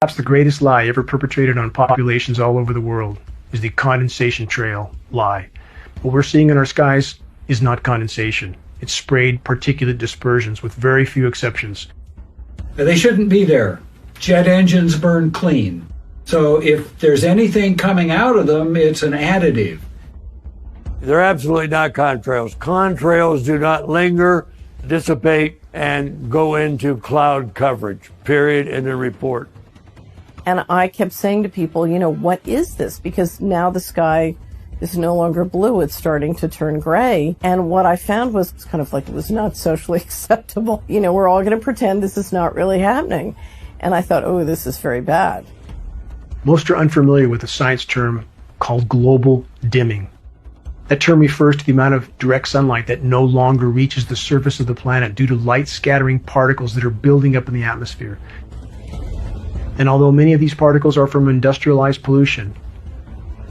Perhaps the greatest lie ever perpetrated on populations all over the world is the condensation trail lie. What we're seeing in our skies is not condensation. It's sprayed particulate dispersions with very few exceptions. They shouldn't be there. Jet engines burn clean. So if there's anything coming out of them, it's an additive. They're absolutely not contrails. Contrails do not linger, dissipate, and go into cloud coverage, period, in the report. And I kept saying to people, what is this? Because now the sky is no longer blue. It's starting to turn gray. And what I found was kind of like it was not socially acceptable. We're all going to pretend this is not really happening. And I thought, oh, this is very bad. Most are unfamiliar with a science term called global dimming. That term refers to the amount of direct sunlight that no longer reaches the surface of the planet due to light scattering particles that are building up in the atmosphere. And although many of these particles are from industrialized pollution,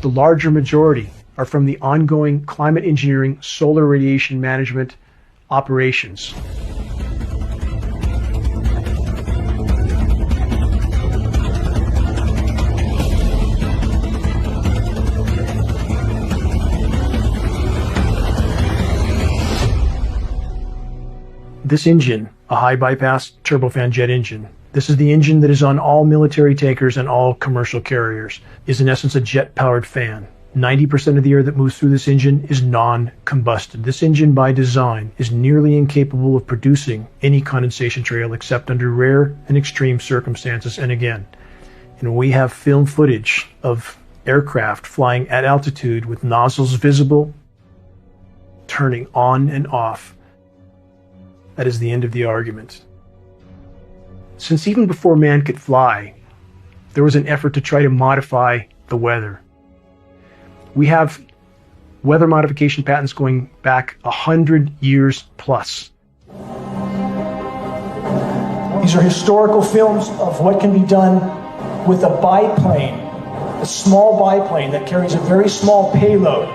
the larger majority are from the ongoing climate engineering solar radiation management operations. This engine, a high bypass turbofan jet engine, this is the engine that is on all military tankers and all commercial carriers, is in essence a jet-powered fan. 90% of the air that moves through this engine is non-combusted. This engine by design is nearly incapable of producing any condensation trail except under rare and extreme circumstances. And again, we have film footage of aircraft flying at altitude with nozzles visible, turning on and off. That is the end of the argument. Since even before man could fly, there was an effort to try to modify the weather. We have weather modification patents going back 100 years plus. These are historical films of what can be done with a biplane, a small biplane that carries a very small payload.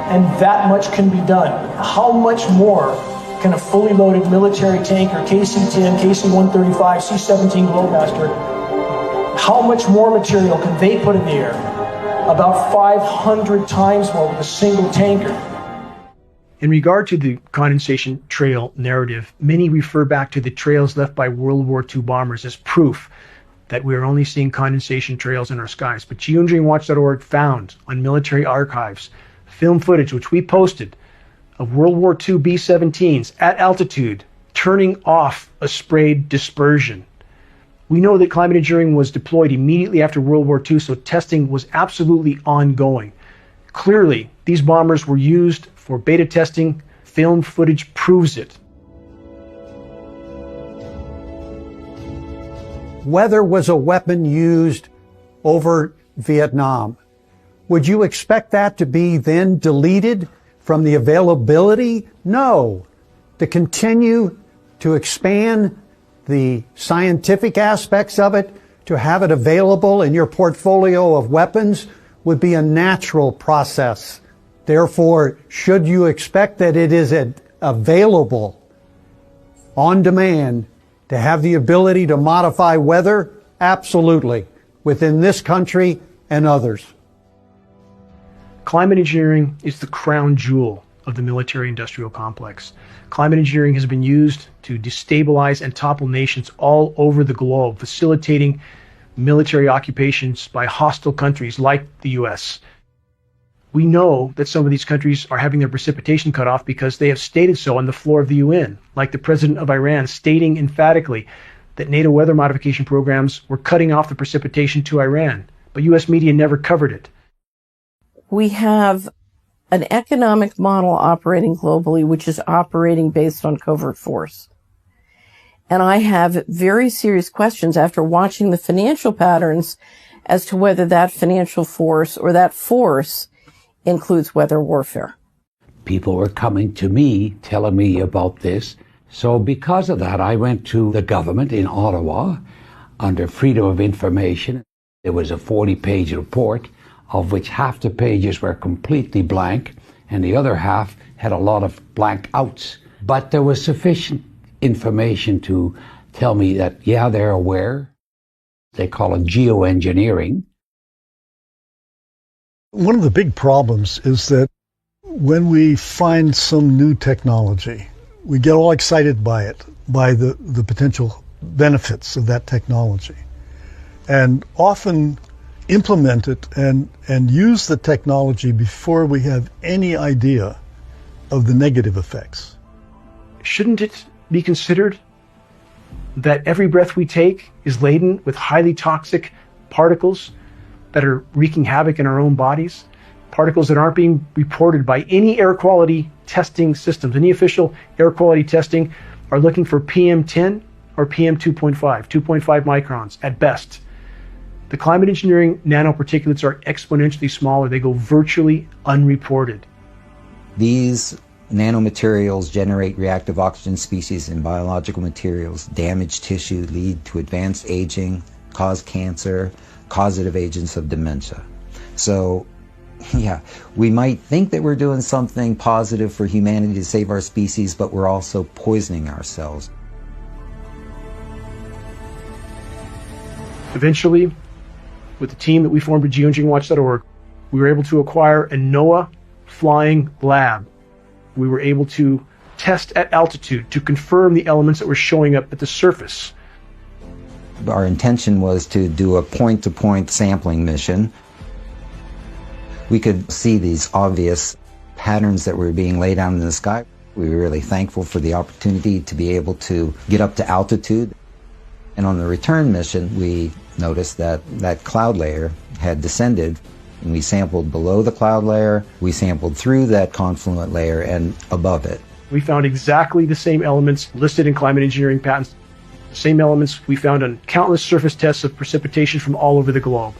And that much can be done. How much more can a fully loaded military tanker, KC-10, KC-135, C-17 Globemaster, how much more material can they put in the air? About 500 times more with a single tanker. In regard to the condensation trail narrative, many refer back to the trails left by World War II bombers as proof that we are only seeing condensation trails in our skies. But geoengineeringwatch.org found on military archives film footage, which we posted, of World War II B-17s at altitude turning off a sprayed dispersion. We know that climate engineering was deployed immediately after World War II, so testing was absolutely ongoing. Clearly, these bombers were used for beta testing. Film footage proves it. Weather was a weapon used over Vietnam. Would you expect that to be then deleted from the availability? No. To continue to expand the scientific aspects of it, to have it available in your portfolio of weapons would be a natural process. Therefore, should you expect that it is available on demand to have the ability to modify weather? Absolutely. Within this country and others. Climate engineering is the crown jewel of the military-industrial complex. Climate engineering has been used to destabilize and topple nations all over the globe, facilitating military occupations by hostile countries like the US. We know that some of these countries are having their precipitation cut off because they have stated so on the floor of the UN, like the president of Iran stating emphatically that NATO weather modification programs were cutting off the precipitation to Iran, but US media never covered it. We have an economic model operating globally, which is operating based on covert force. And I have very serious questions after watching the financial patterns as to whether that financial force or that force includes weather warfare. People were coming to me, telling me about this. So because of that, I went to the government in Ottawa under Freedom of Information. There was a 40-page report, of which half the pages were completely blank, and the other half had a lot of blank outs. But there was sufficient information to tell me that, yeah, they're aware. They call it geoengineering. One of the big problems is that when we find some new technology, we get all excited by it, by the potential benefits of that technology, and often implement it and use the technology before we have any idea of the negative effects. Shouldn't it be considered that every breath we take is laden with highly toxic particles that are wreaking havoc in our own bodies? Particles that aren't being reported by any air quality testing systems. Any official air quality testing are looking for PM10 or PM2.5, 2.5 microns at best. The climate engineering nanoparticulates are exponentially smaller. They go virtually unreported. These nanomaterials generate reactive oxygen species in biological materials, damage tissue, lead to advanced aging, cause cancer, causative agents of dementia. So, yeah, we might think that we're doing something positive for humanity to save our species, but we're also poisoning ourselves. Eventually, with the team that we formed at geoengineeringwatch.org, we were able to acquire a NOAA flying lab. We were able to test at altitude to confirm the elements that were showing up at the surface. Our intention was to do a point-to-point sampling mission. We could see these obvious patterns that were being laid out in the sky. We were really thankful for the opportunity to be able to get up to altitude. And on the return mission, we noticed that that cloud layer had descended, and we sampled below the cloud layer, we sampled through that confluent layer, and above it. We found exactly the same elements listed in climate engineering patents, the same elements we found on countless surface tests of precipitation from all over the globe.